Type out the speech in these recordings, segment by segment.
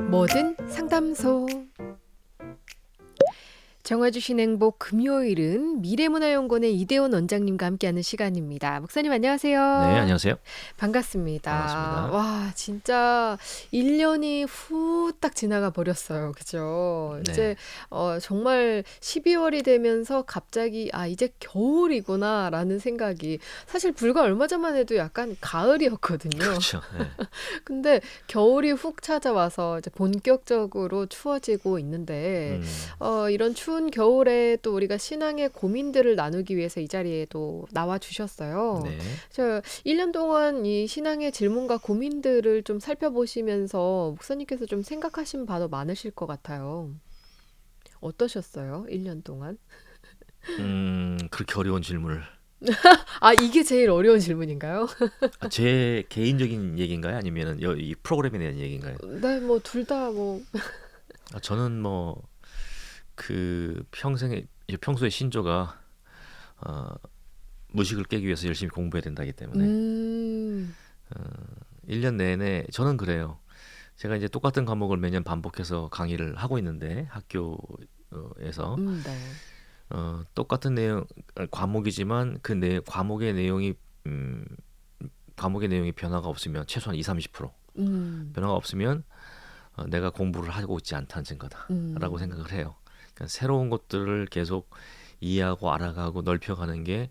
뭐든 상담소. 정화주신 행복 금요일은 미래문화연구원의 이대원 원장님과 함께하는 시간입니다. 목사님 네, 안녕하세요. 안녕하세요. 반갑습니다. 반갑습니다. 와, 진짜 1년이 후딱 지나가 버렸어요. 그죠? 이제 네, 정말 12월이 되면서 갑자기 이제 겨울이구나라는 생각이 사실 불과 얼마 전만 해도 약간 가을이었거든요. 그렇죠. 네. 근데 겨울이 훅 찾아와서 이제 본격적으로 추워지고 있는데 이런 추운 겨울에 또 우리가 신앙의 고민들을 나누기 위해서 이 자리에 또 나와 주셨어요. 네. 저 1년 동안 이 신앙의 질문과 고민들을 좀 살펴보시면서 목사님께서 좀 생각하신 바도 많으실 것 같아요. 어떠셨어요? 1년 동안? 그렇게 어려운 질문을. 이게 제일 어려운 질문인가요? 제 개인적인 얘기인가요? 아니면 이 프로그램에 대한 얘기인가요? 네, 뭐 둘 다 뭐. 저는 뭐 평소에 신조가 어, 무식을 깨기 위해서 열심히 공부해야 된다기 때문에 음, 1년 내내 저는 그래요. 제가 이제 똑같은 과목을 매년 반복해서 강의를 하고 있는데 학교에서 네. 똑같은 내용 과목이지만 음, 과목의 내용이 변화가 없으면 최소한 2, 30% 음, 변화가 없으면 내가 공부를 하고 있지 않다는 증거다라고 음, 생각을 해요. 그러니까 새로운 것들을 계속 이해하고 알아가고 넓혀가는 게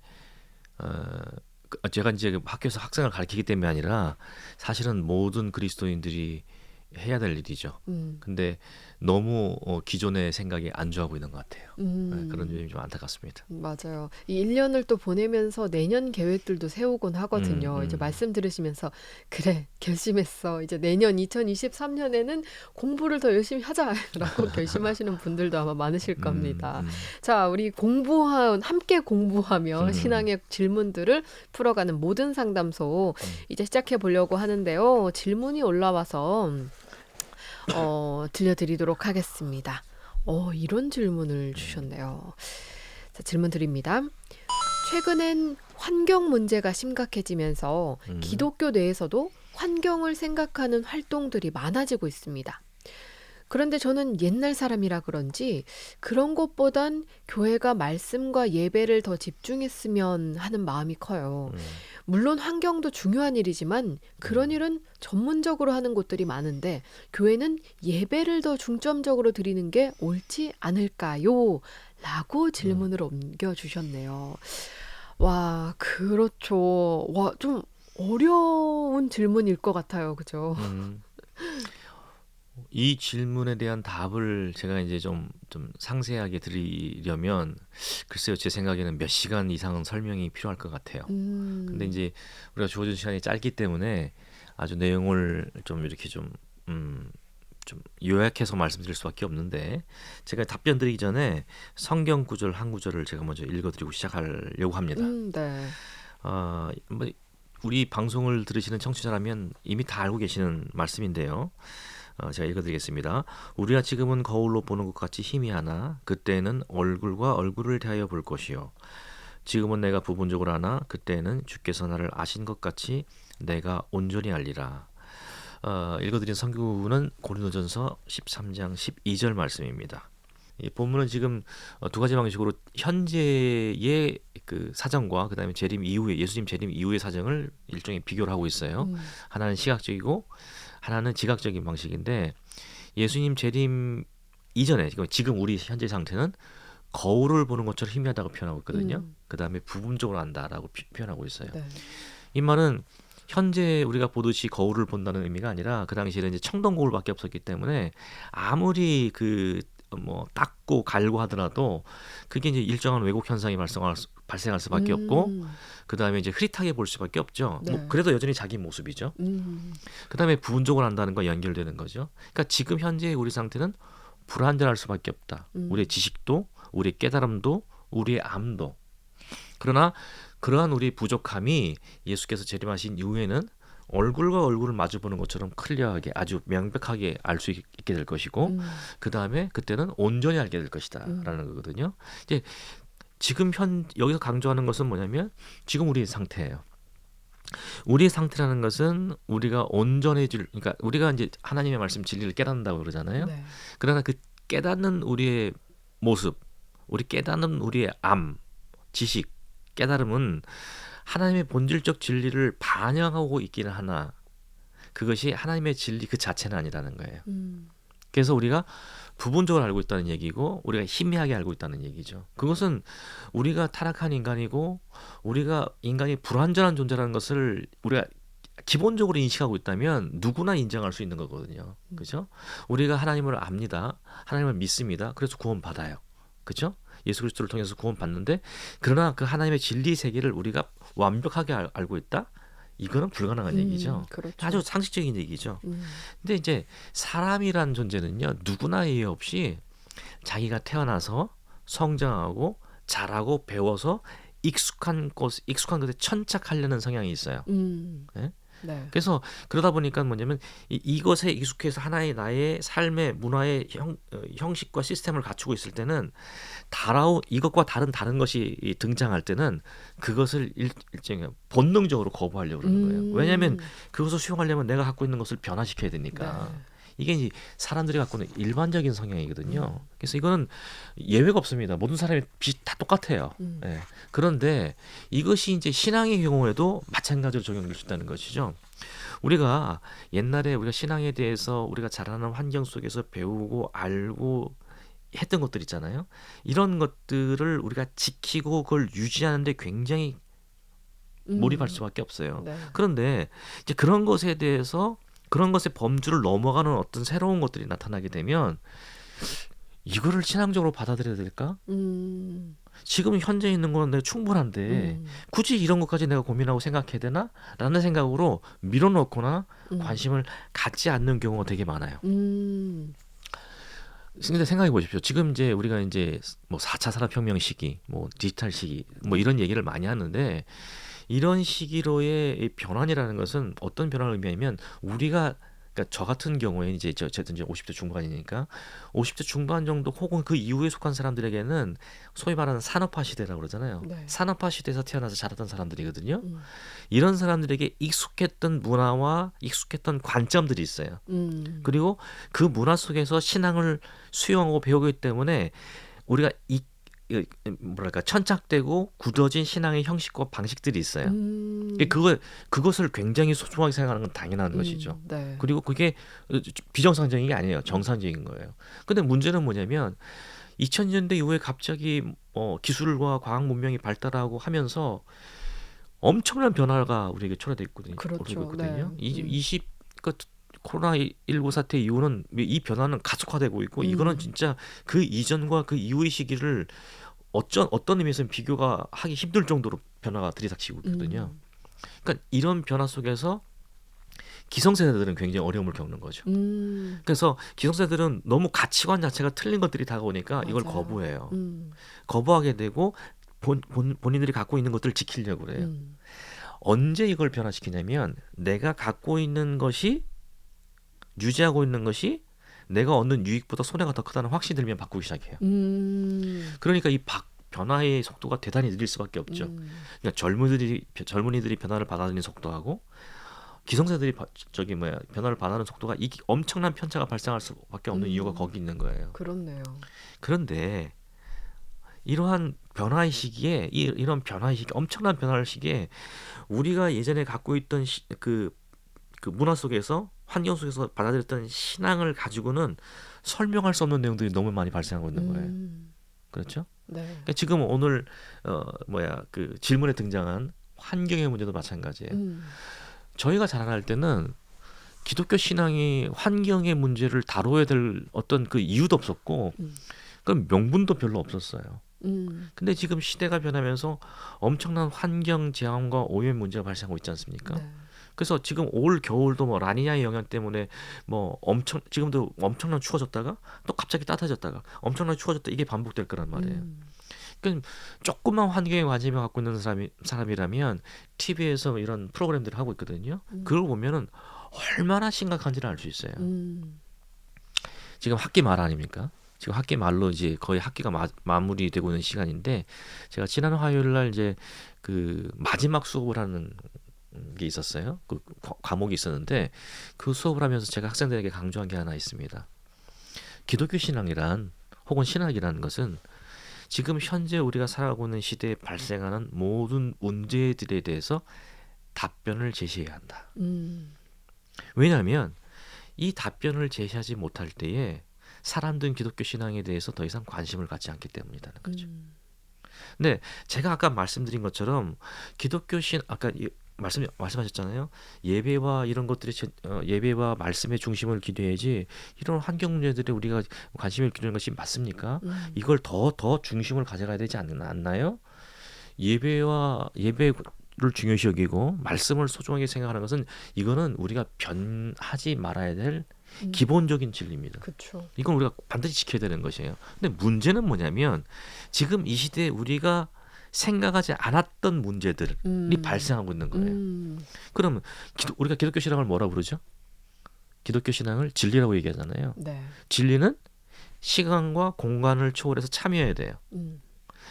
어, 제가 이제 학교에서 학생을 가르치기 때문이 아니라 사실은 모든 그리스도인들이 해야 될 일이죠. 음, 근데 너무 기존의 생각에 안주하고 있는 것 같아요. 그런 음. 점이 좀 안타깝습니다. 맞아요. 이 1년을 또 보내면서 내년 계획들도 세우곤 음, 하거든요. 이제 음, 말씀 들으시면서 그래, 결심했어. 이제 내년 2023년에는 공부를 더 열심히 하자라고 결심하시는 분들도 아마 많으실 음, 겁니다. 음, 자, 우리 함께 공부하며 음, 신앙의 질문들을 풀어가는 모든 상담소 음, 이제 시작해 보려고 하는데요. 질문이 올라와서 들려드리도록 하겠습니다. 이런 질문을 네, 주셨네요. 자, 질문 드립니다. 최근엔 환경 문제가 심각해지면서 음, 기독교 내에서도 환경을 생각하는 활동들이 많아지고 있습니다. 그런데 저는 옛날 사람이라 그런지 그런 것보단 교회가 말씀과 예배를 더 집중했으면 하는 마음이 커요. 음, 물론 환경도 중요한 일이지만 그런 음, 일은 전문적으로 하는 곳들이 많은데 교회는 예배를 더 중점적으로 드리는 게 옳지 않을까요? 라고 음, 질문을 옮겨주셨네요. 와, 그렇죠. 와, 좀 어려운 질문일 것 같아요. 그죠? 음. 이 질문에 대한 답을 제가 이제 좀 상세하게 드리려면 글쎄요, 제 생각에는 몇 시간 이상은 설명이 필요할 것 같아요. 근데 음, 이제 우리가 주어진 시간이 짧기 때문에 아주 내용을 좀 이렇게 음, 좀 요약해서 말씀드릴 수밖에 없는데 제가 답변 드리기 전에 성경 구절 한 구절을 제가 먼저 읽어드리고 시작하려고 합니다. 네. 뭐 우리 방송을 들으시는 청취자라면 이미 다 알고 계시는 말씀인데요. 제가 읽어드리겠습니다. 우리가 지금은 거울로 보는 것 같이 희미하나 그때는 얼굴과 얼굴을 대하여 볼 것이요. 지금은 내가 부분적으로 하나 그때는 주께서 나를 아신 것 같이 내가 온전히 알리라. 읽어드린 성경은 고린도전서 13장 12절 말씀입니다. 이 본문은 지금 두 가지 방식으로 현재의 그 사정과 그다음에 재림 이후에 예수님 재림 이후의 사정을 일종의 비교를 하고 있어요. 음, 하나는 시각적이고 하나는 지각적인 방식인데 예수님 재림 이전에 지금 우리 현재 상태는 거울을 보는 것처럼 희미하다고 표현하고 있거든요. 음, 그다음에 부분적으로 안다라고 표현하고 있어요. 네. 이 말은 현재 우리가 보듯이 거울을 본다는 의미가 아니라 그 당시에는 이제 청동 거울밖에 없었기 때문에 아무리 뭐 닦고 갈고 하더라도 그게 이제 일정한 왜곡 현상이 발생할 수밖에 없고 음, 그 다음에 이제 흐릿하게 볼 수밖에 없죠. 뭐 네. 그래도 여전히 자기 모습이죠. 음, 그 다음에 부분적으로 한다는 거 연결되는 거죠. 그러니까 지금 현재의 우리 상태는 불완전할 수밖에 없다. 우리의 음, 지식도, 우리의 깨달음도, 우리의 암도. 그러나 그러한 우리 부족함이 예수께서 재림하신 이후에는 얼굴과 얼굴을 마주보는 것처럼 클리어하게 아주 명백하게 알 수 있게 될 것이고 음, 그 다음에 그때는 온전히 알게 될 음, 것이다라는 거거든요. 이제 지금 여기서 강조하는 것은 뭐냐면 지금 우리의 상태예요. 우리의 상태라는 것은 우리가 온전해질, 그러니까 우리가 이제 하나님의 말씀 진리를 깨닫는다고 그러잖아요. 네. 그러나 그 깨닫는 우리의 모습, 우리 깨닫는 우리의 지식, 깨달음은 하나님의 본질적 진리를 반영하고 있기는 하나 그것이 하나님의 진리 그 자체는 아니라는 거예요. 그래서 우리가 부분적으로 알고 있다는 얘기고 우리가 희미하게 알고 있다는 얘기죠. 그것은 우리가 타락한 인간이고 우리가 인간이 불완전한 존재라는 것을 우리가 기본적으로 인식하고 있다면 누구나 인정할 수 있는 거거든요. 그죠? 우리가 하나님을 압니다. 하나님을 믿습니다. 그래서 구원받아요. 그죠? 예수 그리스도를 통해서 구원받는데 그러나 그 하나님의 진리 세계를 우리가 완벽하게 알고 있다? 이거는 불가능한 얘기죠. 그렇죠. 아주 상식적인 얘기죠. 음. 근데 이제 사람이란 존재는요. 누구나 예외 없이 자기가 태어나서 성장하고 자라고 배워서 익숙한 것에 천착하려는 성향이 있어요. 네? 네. 그래서 그러다 보니까 뭐냐면 이것에 익숙해서 하나의 나의 삶의 문화의 형식과 시스템을 갖추고 있을 때는 이것과 다른 것이 등장할 때는 그것을 일종의 본능적으로 거부하려고 그러는 거예요. 왜냐하면 그것을 수용하려면 내가 갖고 있는 것을 변화시켜야 되니까. 네. 이게 이제 사람들이 갖고 있는 일반적인 성향이거든요. 그래서 이거는 예외가 없습니다. 모든 사람이 다 똑같아요. 예. 그런데 이것이 이제 신앙의 경우에도 마찬가지로 적용될 수 있다는 것이죠. 우리가 옛날에 우리가 신앙에 대해서 우리가 자라는 환경 속에서 배우고 알고 했던 것들 있잖아요. 이런 것들을 우리가 지키고 그걸 유지하는데 굉장히 몰입할 수밖에 없어요. 네. 그런데 이제 그런 것에 대해서 그런 것의 범주를 넘어가는 어떤 새로운 것들이 나타나게 되면 이거를 신앙적으로 받아들여야 될까? 지금 현재 있는 거는 내가 충분한데 굳이 이런 것까지 내가 고민하고 생각해야 되나? 라는 생각으로 밀어넣거나 관심을 갖지 않는 경우가 되게 많아요. 근데 생각해 보십시오. 지금 이제 우리가 이제 뭐 4차 산업혁명 시기, 뭐 디지털 시기, 뭐 이런 얘기를 많이 하는데 이런 시기로의 이 변환이라는 것은 어떤 변화를 의미하냐면 우리가 그러니까 저 같은 경우에 이제 어쨌든 이제 50대 중반이니까 50대 중반 정도 혹은 그 이후에 속한 사람들에게는 소위 말하는 산업화 시대라고 그러잖아요. 네. 산업화 시대에서 태어나서 자랐던 사람들이거든요. 이런 사람들에게 익숙했던 문화와 익숙했던 관점들이 있어요. 그리고 그 문화 속에서 신앙을 수용하고 배우기 때문에 우리가 뭐랄까 천착되고 굳어진 신앙의 형식과 방식들이 있어요. 그것을 굉장히 소중하게 생각하는 건 당연한 것이죠. 네. 그리고 그게 비정상적인 게 아니에요. 정상적인 거예요. 근데 문제는 뭐냐면 2000년대 이후에 갑자기 기술과 과학 문명이 발달하고 하면서 엄청난 변화가 우리에게 초래돼 있거든요. 그렇죠. 네. 네. 코로나19 사태 이후는 이 변화는 가속화되고 있고 이거는 진짜 그 이전과 그 이후의 시기를 어떤 의미에서는 비교가 하기 힘들 정도로 변화가 들이닥치고 있거든요. 그러니까 이런 변화 속에서 기성세대들은 굉장히 어려움을 겪는 거죠. 그래서 기성세대들은 너무 가치관 자체가 틀린 것들이 다가오니까 이걸 맞아요. 거부해요. 거부하게 되고 본인들이 갖고 있는 것들을 지키려고 그래요. 언제 이걸 변화시키냐면 내가 갖고 있는 것이 유지하고 있는 것이 내가 얻는 유익보다 손해가 더 크다는 확신이 들면 바꾸기 시작해요. 그러니까 이 변화의 속도가 대단히 느릴 수밖에 없죠. 그러니까 젊은이들이 변화를 받아들이는 속도하고 기성세들이 변화를 받아들이는 속도가 이 엄청난 편차가 발생할 수밖에 없는 이유가 거기 있는 거예요. 그렇네요. 그런데 이러한 변화의 시기에 이런 변화의 시기, 엄청난 변화의 시기에 우리가 예전에 갖고 있던 그 문화 속에서 환경 속에서 받아들였던 신앙을 가지고는 설명할 수 없는 내용들이 너무 많이 발생하고 있는 거예요. 그렇죠? 네. 그러니까 지금 오늘 그 질문에 등장한 환경의 문제도 마찬가지예요. 저희가 자라날 때는 기독교 신앙이 환경의 문제를 다뤄야 될 어떤 그 이유도 없었고 그 명분도 별로 없었어요. 근데 지금 시대가 변하면서 엄청난 환경 재앙과 오염 문제가 발생하고 있지 않습니까? 네. 그래서 지금 올 겨울도 뭐 라니냐의 영향 때문에 지금도 엄청나게 추워졌다가 또 갑자기 따뜻해졌다가 엄청나게 추워졌다 이게 반복될 거란 말이에요. 그러니까 조그만 환경에 관심을 갖고 있는 사람이라면 TV에서 이런 프로그램들을 하고 있거든요. 그걸 보면은 얼마나 심각한지를 알 수 있어요. 지금 학기 말 아닙니까? 지금 학기 말로 이제 거의 학기가 마무리되고 있는 시간인데 제가 지난 화요일 날 이제 그 마지막 수업을 하는 게 있었어요. 그 과목이 있었는데 그 수업을 하면서 제가 학생들에게 강조한 게 하나 있습니다. 기독교 신앙이란 혹은 신학이라는 것은 지금 현재 우리가 살아가고 있는 시대에 발생하는 모든 문제들에 대해서 답변을 제시해야 한다. 음. 왜냐하면 이 답변을 제시하지 못할 때에 사람들은 기독교 신앙에 대해서 더 이상 관심을 갖지 않기 때문이라는 거죠. 음. 근데 제가 아까 말씀드린 것처럼 기독교 신 아까 말씀하셨잖아요. 예배와 이런 것들이 예배와 말씀의 중심을 기도해야지 이런 환경 문제들에 우리가 관심을 기울이는 것이 맞습니까? 이걸 더 중심을 가져가야 되지 않나요? 예배를 중요시 여기고 말씀을 소중하게 생각하는 것은 이거는 우리가 변하지 말아야 될 음. 기본적인 진리입니다. 그쵸. 이건 우리가 반드시 지켜야 되는 것이에요. 근데 문제는 뭐냐면 지금 이 시대에 우리가 생각하지 않았던 문제들이 발생하고 있는 거예요. 그럼 우리가 기독교 신앙을 뭐라 부르죠? 기독교 신앙을 진리라고 얘기하잖아요. 네. 진리는 시간과 공간을 초월해서 참여해야 돼요.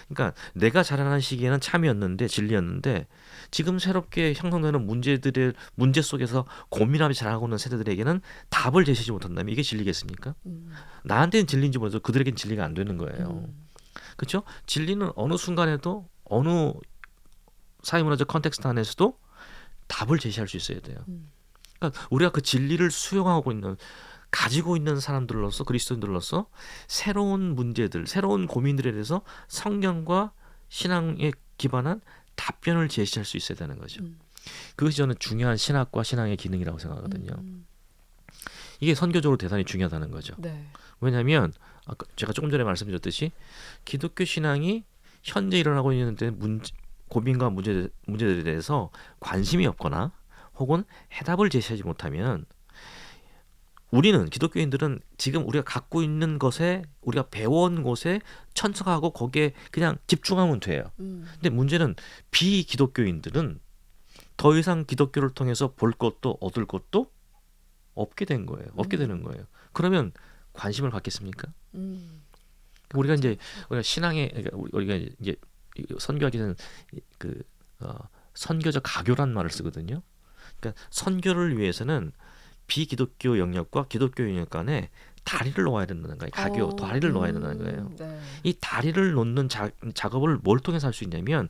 그러니까 내가 자라난 시기에는 참이었는데 진리였는데 지금 새롭게 형성되는 문제 속에서 고민하면서 자라고 있는 세대들에게는 답을 제시하지 못한다면 이게 진리겠습니까? 나한테는 진리인지 몰라도 그들에게는 진리가 안 되는 거예요. 그렇죠? 진리는 어느 순간에도 어느 사회문화적 컨텍스트 안에서도 답을 제시할 수 있어야 돼요. 그러니까 우리가 그 진리를 수용하고 있는 가지고 있는 사람들로서 그리스도인들로서 새로운 문제들, 새로운 고민들에 대해서 성경과 신앙에 기반한 답변을 제시할 수 있어야 되는 거죠. 그것이 저는 중요한 신학과 신앙의 기능이라고 생각하거든요. 이게 선교적으로 대단히 중요하다는 거죠. 네. 왜냐하면 아까 제가 조금 전에 말씀드렸듯이 기독교 신앙이 현재 일어나고 있는 고민과 문제들에 대해서 관심이 없거나 혹은 해답을 제시하지 못하면 우리는 기독교인들은 지금 우리가 갖고 있는 것에 우리가 배워온 곳에 천착하고 거기에 그냥 집중하면 돼요. 근데 문제는 비기독교인들은 더 이상 기독교를 통해서 볼 것도 얻을 것도 없게 된 거예요. 없게 되는 거예요. 그러면 관심을 갖겠습니까? 우리가 이제 우리가 신앙에 그러니까 우리가 이제 선교하기 전에 그 선교적 가교란 말을 쓰거든요. 그러니까 선교를 위해서는 비기독교 영역과 기독교 영역 간에 다리를 놓아야 된다는 거예요. 다리를 놓아야 된다는 거예요. 네. 이 다리를 놓는 작업을 뭘 통해서 할 수 있냐면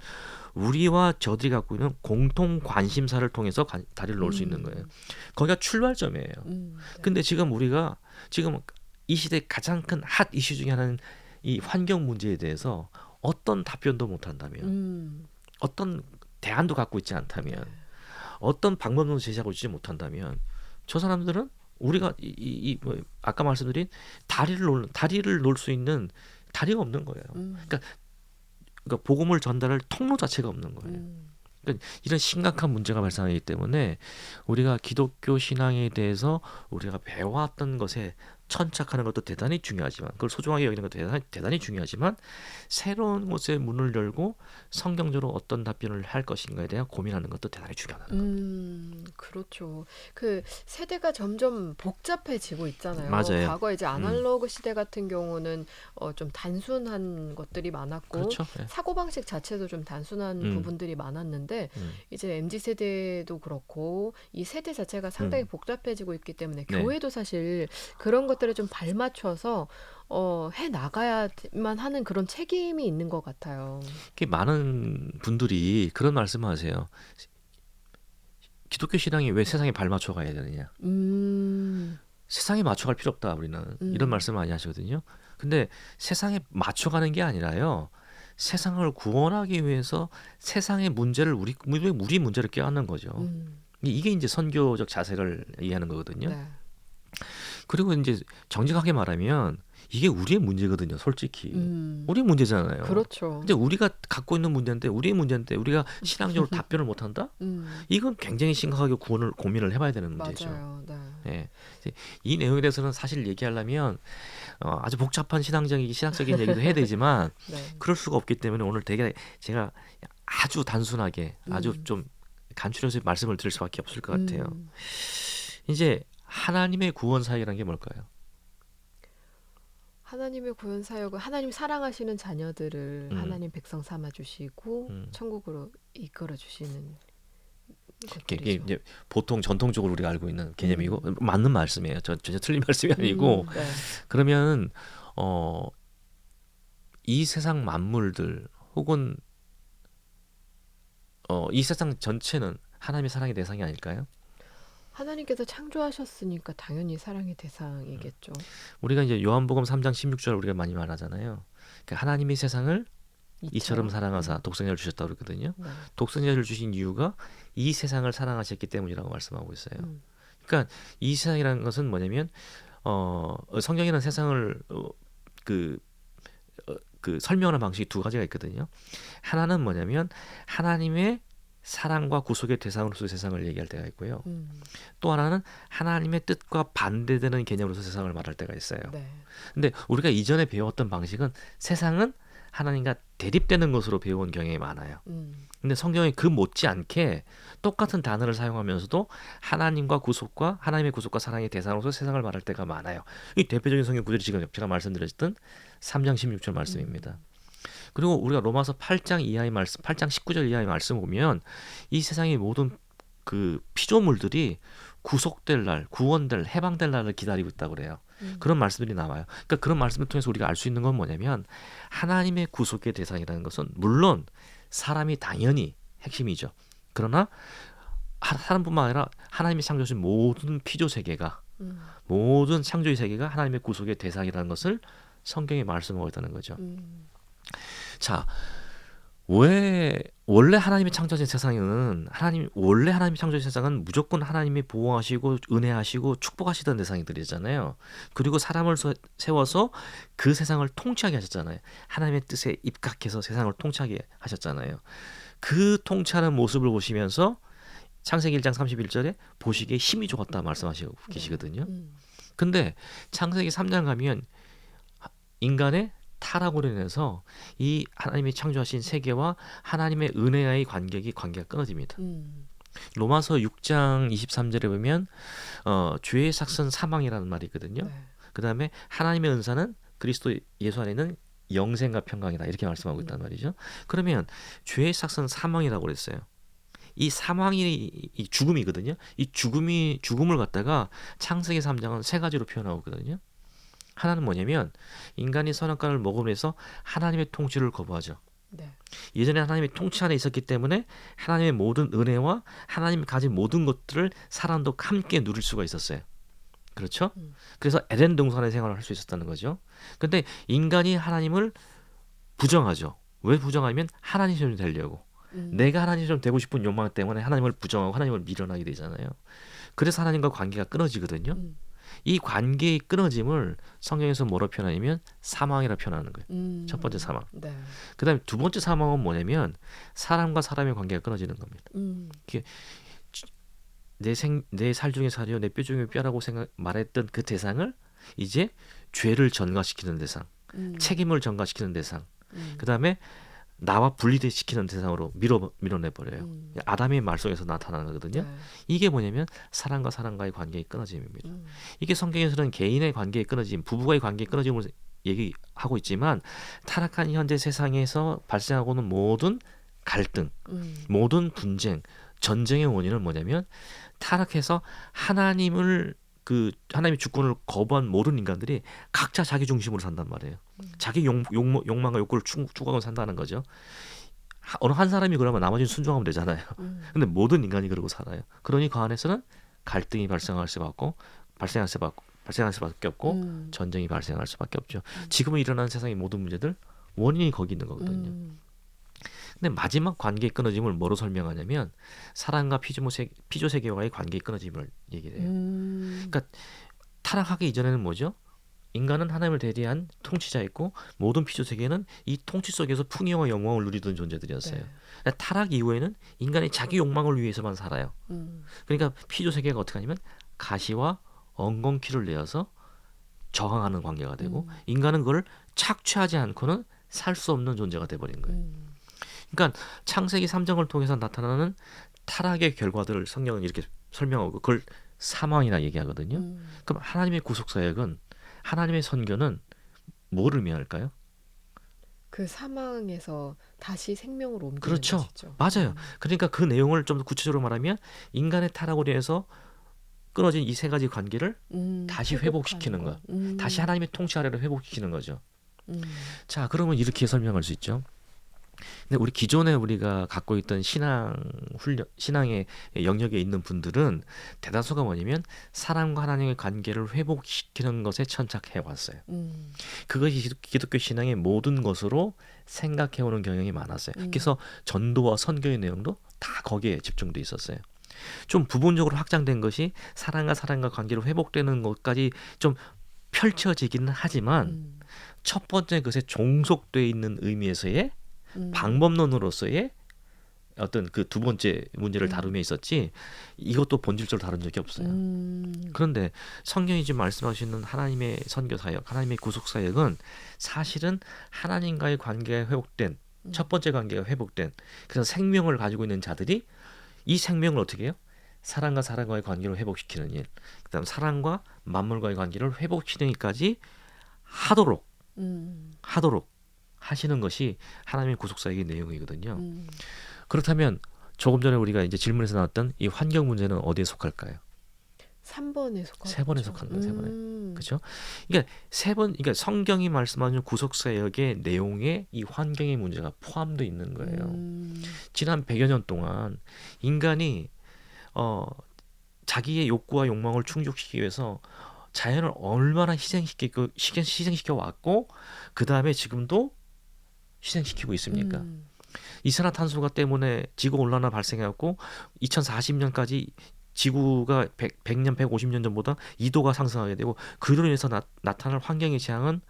우리와 저들이 갖고 있는 공통 관심사를 통해서 다리를 놓을 수 있는 거예요. 거기가 출발점이에요. 근데 지금 우리가 지금 이 시대 가장 큰 핫 이슈 중에 하나는 이 환경 문제에 대해서 어떤 답변도 못 한다면 어떤 대안도 갖고 있지 않다면 어떤 방법도 제시하고 있지 못한다면 저 사람들은 우리가 뭐 아까 말씀드린 다리를 놓을 수 있는 다리가 없는 거예요. 그러니까 복음을 전달할 통로 자체가 없는 거예요. 그러니까 이런 심각한 문제가 발생하기 때문에 우리가 기독교 신앙에 대해서 우리가 배워왔던 것에 천착하는 것도 대단히 중요하지만 그걸 소중하게 여기는 것도 대단히 중요하지만 새로운 곳에 문을 열고 성경적으로 어떤 답변을 할 것인가에 대한 고민하는 것도 대단히 중요하다는 거죠. 그렇죠. 그 세대가 점점 복잡해지고 있잖아요. 맞아요. 과거 이제 아날로그 시대 같은 경우는 좀 단순한 것들이 많았고 그렇죠. 네. 사고방식 자체도 좀 단순한 부분들이 많았는데 이제 MZ 세대도 그렇고 이 세대 자체가 상당히 복잡해지고 있기 때문에 네. 교회도 사실 그런 것들을 좀 발맞춰서 해 나가야만 하는 그런 책임이 있는 것 같아요. 많은 분들이 그런 말씀을 하세요. 기독교 신앙이 왜 세상에 발맞춰 가야 되느냐? 세상에 맞춰갈 필요 없다 우리는 이런 말씀을 많이 하시거든요. 근데 세상에 맞춰가는 게 아니라요. 세상을 구원하기 위해서 세상의 문제를 우리 문제를 껴안는 거죠. 이게 이제 선교적 자세를 이해하는 거거든요. 네. 그리고 이제 정직하게 말하면 이게 우리의 문제거든요. 솔직히 우리 문제잖아요. 그렇죠. 근데 우리가 갖고 있는 문제인데 우리의 문제인데 우리가 신앙적으로 답변을 못한다? 이건 굉장히 심각하게 고민을 해봐야 되는 문제죠. 맞아요. 네. 예. 이 내용에 대해서는 사실 얘기하려면 아주 복잡한 신학적인 얘기도 해야 되지만 네. 그럴 수가 없기 때문에 오늘 되게 제가 아주 단순하게 아주 좀 간추려서 말씀을 드릴 수밖에 없을 것 같아요. 이제 하나님의 구원 사역이라는 게 뭘까요? 하나님의 구원 사역은 하나님 사랑하시는 자녀들을 하나님 백성 삼아 주시고 천국으로 이끌어 주시는 이게 것들이죠. 이제 보통 전통적으로 우리가 알고 있는 개념이고 맞는 말씀이에요. 전혀 틀린 말씀이 아니고 네. 그러면 어, 이 세상 만물들 혹은 이 세상 전체는 하나님의 사랑의 대상이 아닐까요? 하나님께서 창조하셨으니까 당연히 사랑의 대상이겠죠. 우리가 이제 요한복음 3장 16절 우리가 많이 말하잖아요. 그러니까 하나님이 세상을 이처럼 사랑하사 독생자를 주셨다고 그러거든요. 네. 독생자를 주신 이유가 이 세상을 사랑하셨기 때문이라고 말씀하고 있어요. 음. 그러니까 이 세상이라는 것은 뭐냐면 성경에는 세상을 그, 그 설명하는 방식이 두 가지가 있거든요. 하나는 뭐냐면 하나님의 사랑과 구속의 대상으로서 세상을 얘기할 때가 있고요. 또 하나는 하나님의 뜻과 반대되는 개념으로서 세상을 말할 때가 있어요. 네. 근데 우리가 이전에 배웠던 방식은 세상은 하나님과 대립되는 것으로 배운 경향이 많아요. 근데 성경이 그 못지않게 똑같은 단어를 사용하면서도 하나님의 구속과 사랑의 대상으로서 세상을 말할 때가 많아요. 이 대표적인 성경 구절이 지금 제가 말씀드렸던 3장 16절 말씀입니다. 그리고 우리가 로마서 8장 이하의 말씀, 8장 19절 이하의 말씀 보면 이 세상의 모든 그 피조물들이 구속될 날, 구원될, 해방될 날을 기다리고 있다고 그래요. 그런 말씀들이 나와요. 그러니까 그런 말씀을 통해서 우리가 알 수 있는 건 뭐냐면 하나님의 구속의 대상이라는 것은 물론 사람이 당연히 핵심이죠. 그러나 사람뿐만 아니라 하나님이 창조하신 모든 피조 세계가 모든 창조의 세계가 하나님의 구속의 대상이라는 것을 성경에 말씀하고 있다는 거죠. 자, 왜 원래 하나님이 창조하신 세상은 원래 하나님이 창조하신 세상은 무조건 하나님이 보호하시고 은혜하시고 축복하시던 대상들이잖아요. 그리고 사람을 세워서 그 세상을 통치하게 하셨잖아요. 하나님의 뜻에 입각해서 세상을 통치하게 하셨잖아요. 그 통치하는 모습을 보시면서 창세기 1장 31절에 보시기에 힘이 좋았다 말씀하시고 계시거든요. 근데 창세기 3장 가면 인간의 타락으로 인해서 이 하나님이 창조하신 세계와 하나님의 은혜와의 관계가 끊어집니다. 로마서 6장 23절에 보면 죄의 삭은 사망이라는 말이 있거든요. 네. 그 다음에 하나님의 은사는 그리스도 예수 안에 있는 영생과 평강이다 이렇게 말씀하고 있단 말이죠. 그러면 죄의 삭은 사망이라고 그랬어요. 이 사망이 이 죽음이거든요. 이 죽음을 갖다가 창세기 3장은 세 가지로 표현하고 있거든요. 하나는 뭐냐면 인간이 선악과를 먹으면서 하나님의 통치를 거부하죠. 네. 예전에 하나님의 통치 안에 있었기 때문에 하나님의 모든 은혜와 하나님이 가진 모든 것들을 사람도 함께 누릴 수가 있었어요. 그렇죠? 그래서 에덴 동산의 생활을 할 수 있었다는 거죠. 근데 인간이 하나님을 부정하죠. 왜 부정하면 하나님처럼 되려고. 내가 하나님처럼 되고 싶은 욕망 때문에 하나님을 부정하고 하나님을 미련하게 되잖아요. 그래서 하나님과 관계가 끊어지거든요. 이 관계의 끊어짐을 성경에서 뭐로 표현하냐면 사망이라 표현하는 거예요. 첫 번째 사망. 네. 그 다음에 두 번째 사망은 뭐냐면 사람과 사람의 관계가 끊어지는 겁니다. 내 살 중에 살이요 내 뼈 중에 뼈라고 말했던 그 대상을 이제 죄를 전가시키는 대상, 책임을 전가시키는 대상, 그 다음에 나와 분리시키는 대상으로 밀어내버려요. 아담의 말 속에서 나타나는 거거든요. 네. 이게 뭐냐면 사람과 사람과의 관계의 끊어짐입니다. 이게 성경에서는 개인의 관계의 끊어짐, 부부와의 관계의 끊어짐을 얘기하고 있지만 타락한 현재 세상에서 발생하고는 모든 갈등, 모든 분쟁, 전쟁의 원인은 뭐냐면 타락해서 하나님의 주권을 거부한 모든 인간들이 각자 자기 중심으로 산단 말이에요. 자기 욕망과 욕구를 추구하고 산다는 거죠. 어느 한 사람이 그러면 나머지는 순종하면 되잖아요. 근데 모든 인간이 그러고 살아요. 그러니 그 안에서는 갈등이 발생할 수밖에 없고 전쟁이 발생할 수밖에 없죠. 지금은 일어나는 세상의 모든 문제들 원인이 거기 있는 거거든요. 근데 마지막 관계의 끊어짐을 뭐로 설명하냐면 사람과 피조 세계와의 관계의 끊어짐을 얘기해요. 그러니까 타락하기 이전에는 뭐죠? 인간은 하나님을 대리한 통치자였고 모든 피조 세계는 이 통치 속에서 풍요와 영광을 누리던 존재들이었어요. 네. 타락 이후에는 인간이 자기 욕망을 위해서만 살아요. 그러니까 피조 세계가 어떻게 하냐면 가시와 엉겅퀴를 내어서 저항하는 관계가 되고 인간은 그걸 착취하지 않고는 살 수 없는 존재가 돼버린 거예요. 그러니까 창세기 3장을 통해서 나타나는 타락의 결과들을 성경은 이렇게 설명하고 그걸 사망이라 얘기하거든요. 그럼 하나님의 구속사역은 하나님의 선교는 뭐를 의미할까요? 그 사망에서 다시 생명으로 옮기는 그렇죠. 것이죠. 맞아요. 그러니까 그 내용을 좀 더 구체적으로 말하면 인간의 타락으로 인해서 끊어진 이 세 가지 관계를 다시 회복하는 회복시키는 거. 것. 다시 하나님의 통치 아래로 회복시키는 거죠. 음, 자, 그러면 이렇게 설명할 수 있죠. 근데 우리 기존에 우리가 갖고 있던 신앙의 영역에 있는 분들은 대다수가 뭐냐면 사람과 하나님의 관계를 회복시키는 것에 천착해 왔어요. 음, 그것이 기독교 신앙의 모든 것으로 생각해 오는 경향이 많았어요. 음, 그래서 전도와 선교의 내용도 다 거기에 집중돼 있었어요. 좀 부분적으로 확장된 것이 사람과 관계로 회복되는 것까지 좀 펼쳐지기는 하지만 음, 첫 번째 것에 종속되어 있는 의미에서의 음, 방법론으로서의 어떤 그 두 번째 문제를 음, 다루며 있었지 이것도 본질적으로 다룬 적이 없어요. 음, 그런데 성경이 지금 말씀하시는 하나님의 선교 사역, 하나님의 구속 사역은 사실은 하나님과의 관계가 회복된 첫 번째 관계가 회복된 그래서 생명을 가지고 있는 자들이 이 생명을 어떻게 해요? 사람과의 관계를 회복시키는 일, 그다음 사람과 만물과의 관계를 회복시키는 일까지 하도록 음, 하도록 하시는 것이 하나님의 구속 사역의 내용이거든요. 음. 그렇다면 조금 전에 우리가 이제 질문에서 나왔던 이 환경 문제는 어디에 속할까요? 3번에 세 번에 속하겠죠. 속하는 거예요. 세 번에. 그렇죠? 그러니까 그러니까 성경이 말씀하는 구속 사역의 내용에 이 환경의 문제가 포함되어 있는 거예요. 지난 100여 년 동안 인간이 어, 자기의 욕구와 욕망을 충족시키기 위해서 자연을 얼마나 희생시켜 왔고 그 다음에 지금도 희생시키고 있습니까? 이산화탄소가 때문에 지구 온난화 발생해갖고 2040년까지 지구가 100년, 150년 전보다 2도가 상승하게 되고 그로 인해서 나타날 환경의 재앙은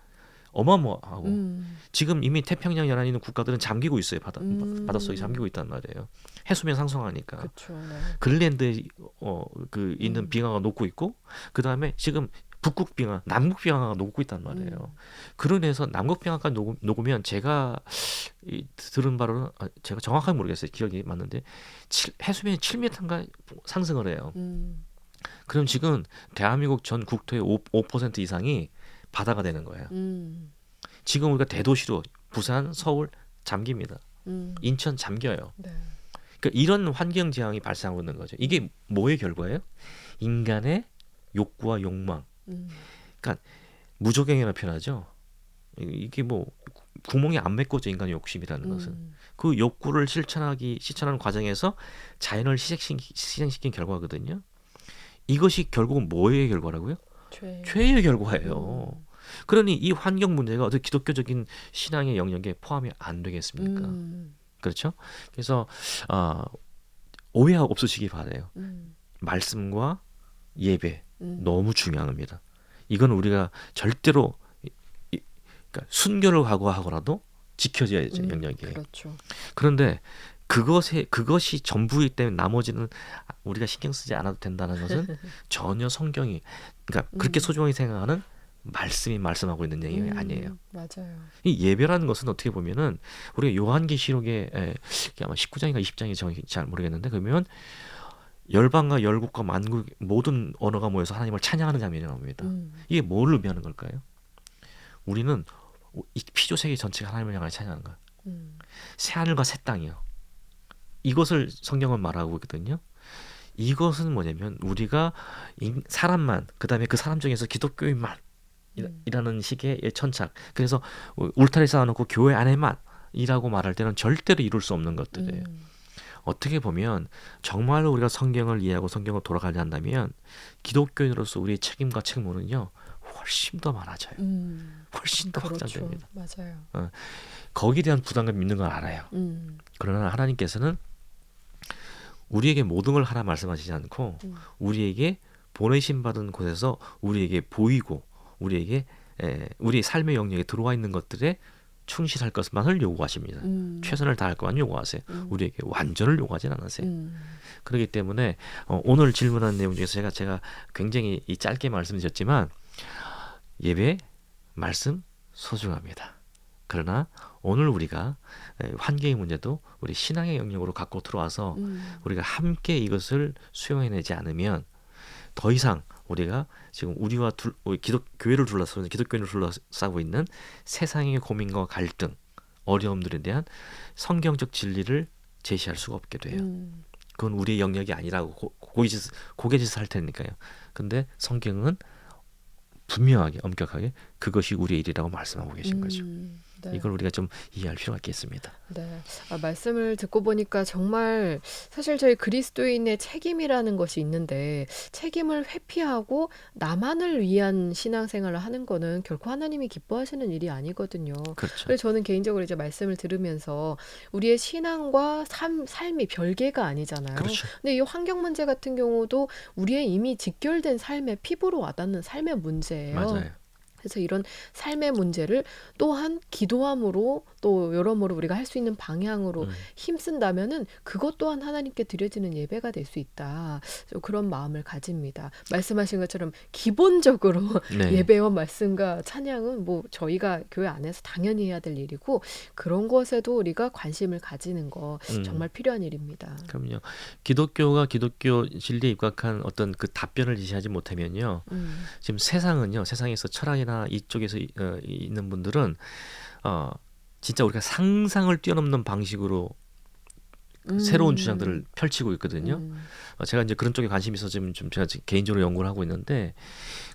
어마어마하고 지금 이미 태평양 연안에 있는 국가들은 잠기고 있어요. 바닷속에 잠기고 있단 말이에요. 해수면 상승하니까. 그렇죠. 네. 그린랜드에 그 있는 빙하가 녹고 있고 그 다음에 지금 북극 빙하, 남극 빙하가 녹고 있단 말이에요. 그러면서 남극 빙하가 녹으면 제가 들은 바로는 제가 정확하게 모르겠어요. 기억이 맞는데 해수면이 7m인가 상승을 해요. 그럼 지금 대한민국 전 국토의 5% 이상이 바다가 되는 거예요. 지금 우리가 대도시로 부산, 서울 잠깁니다. 인천 잠겨요. 네. 그러니까 이런 환경 재앙이 발생하고 있는 거죠. 이게 뭐의 결과예요? 인간의 욕구와 욕망. 그러니까 무조갱이라 표현하죠. 이게 뭐 구멍이 안 메꿔져 인간의 욕심이라는 것은 그 욕구를 실천하는 과정에서 자연을 희생시킨 결과거든요. 이것이 결국은 뭐의 결과라고요? 죄의 결과예요. 그러니 이 환경 문제가 어떻게 기독교적인 신앙의 영역에 포함이 안 되겠습니까? 그렇죠? 그래서 오해 없으시기 바라요. 말씀과 예배 너무 중요합니다. 이건 우리가 절대로 그러니까 순교를 각오하고라도 지켜져야 할 영역이에요. 그렇죠. 그런데 그것이 전부이기 때문에 나머지는 우리가 신경 쓰지 않아도 된다는 것은 전혀 성경이 그러니까 그렇게 소중하게 생각하는 말씀이 말씀하고 있는 내용이 아니에요. 맞아요. 이 예배라는 것은 어떻게 보면은 우리가 요한계시록에 아마 19장인가 20장이 정확히 잘 모르겠는데 그러면 열방과 열국과 만국 모든 언어가 모여서 하나님을 찬양하는 장면이 나옵니다. 이게 뭘 의미하는 걸까요? 우리는 이 피조 세계 전체가 하나님을 향해 찬양하는 거예요. 새 하늘과 새 땅이요. 이것을 성경은 말하고 있거든요. 이것은 뭐냐면 우리가 사람만 그다음에 그 사람 중에서 기독교인만 이라는 식의 천착. 그래서 울타리 쌓아놓고 교회 안에만 이라고 말할 때는 절대로 이룰 수 없는 것들이에요. 어떻게 보면 정말로 우리가 성경을 이해하고 성경을 돌아가려 한다면 기독교인으로서 우리의 책임과 책무는요 훨씬 더 많아져요. 훨씬 더 그렇죠. 확장됩니다. 맞아요. 거기에 대한 부담감이 있는 걸 알아요. 그러나 하나님께서는 우리에게 모든 걸 하라 말씀하시지 않고 우리에게 보내심 받은 곳에서 우리에게 보이고 우리에게 우리 삶의 영역에 들어와 있는 것들에 충실할 것만을 요구하십니다. 최선을 다할 것만 요구하세요. 우리에게 완전을 요구하진 않으세요. 그렇기 때문에 오늘 질문한 내용 중에서 제가 굉장히 짧게 말씀드렸지만 예배, 말씀 소중합니다. 그러나 오늘 우리가 환경의 문제도 우리 신앙의 영역으로 갖고 들어와서 우리가 함께 이것을 수용해내지 않으면 더 이상 우리가 지금 우리 교회를 둘러싸고 기독교인을 둘러싸고 있는 세상의 고민과 갈등 어려움들에 대한 성경적 진리를 제시할 수가 없게 돼요. 그건 우리의 영역이 아니라고 고개짓을 할 테니까요. 근데 성경은 분명하게 엄격하게 그것이 우리의 일이라고 말씀하고 계신 거죠. 네. 이걸 우리가 좀 이해할 필요가 있겠습니다. 네. 말씀을 듣고 보니까 정말 사실 저희 그리스도인의 책임이라는 것이 있는데 책임을 회피하고 나만을 위한 신앙생활을 하는 거는 결코 하나님이 기뻐하시는 일이 아니거든요. 그렇죠. 그래서 저는 개인적으로 이제 말씀을 들으면서 우리의 신앙과 삶이 별개가 아니잖아요. 그렇죠. 근데 이 환경 문제 같은 경우도 우리의 이미 직결된 삶의 피부로 와닿는 삶의 문제예요. 맞아요. 그래서 이런 삶의 문제를 또한 기도함으로 또 여러모로 우리가 할 수 있는 방향으로 힘쓴다면은 그것 또한 하나님께 드려지는 예배가 될 수 있다. 그런 마음을 가집니다. 말씀하신 것처럼 기본적으로 네. 예배와 말씀과 찬양은 뭐 저희가 교회 안에서 당연히 해야 될 일이고 그런 것에도 우리가 관심을 가지는 거 정말 필요한 일입니다. 그럼요. 기독교가 기독교 진리에 입각한 어떤 그 답변을 제시하지 못하면요. 지금 세상에서 철학이나 이쪽에서 있는 분들은 진짜 우리가 상상을 뛰어넘는 방식으로 새로운 주장들을 펼치고 있거든요. 제가 이제 그런 쪽에 관심이 있어서 좀 제가 개인적으로 연구를 하고 있는데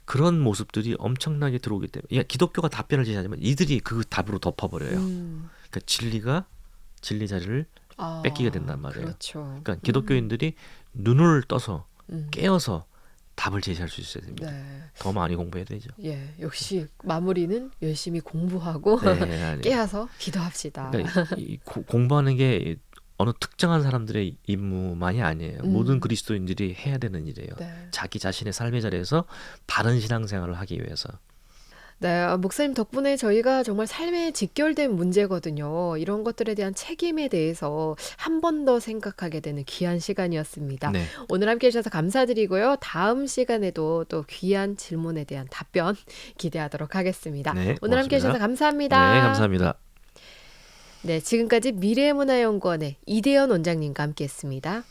그런 모습들이 엄청나게 들어오기 때문에 기독교가 답변을 제시하지만 이들이 그 답으로 덮어버려요. 그러니까 진리 자리를 뺏기게 된단 말이에요. 그렇죠. 그러니까 기독교인들이 눈을 떠서 깨어서 답을 제시할 수 있어야 됩니다. 네. 더 많이 공부해야 되죠. 예, 역시 마무리는 열심히 공부하고 네, 깨어서 기도합시다. 그러니까 공부하는 게 어느 특정한 사람들의 임무만이 아니에요. 모든 그리스도인들이 해야 되는 일이에요. 네. 자기 자신의 삶의 자리에서 바른 신앙생활을 하기 위해서. 네, 목사님 덕분에 저희가 정말 삶에 직결된 문제거든요. 이런 것들에 대한 책임에 대해서 한 번 더 생각하게 되는 귀한 시간이었습니다. 네. 오늘 함께 해주셔서 감사드리고요. 다음 시간에도 또 귀한 질문에 대한 답변 기대하도록 하겠습니다. 네, 오늘 함께 해주셔서 고맙습니다. 감사합니다. 네, 감사합니다. 네, 지금까지 미래문화연구원의 이대현 원장님과 함께했습니다.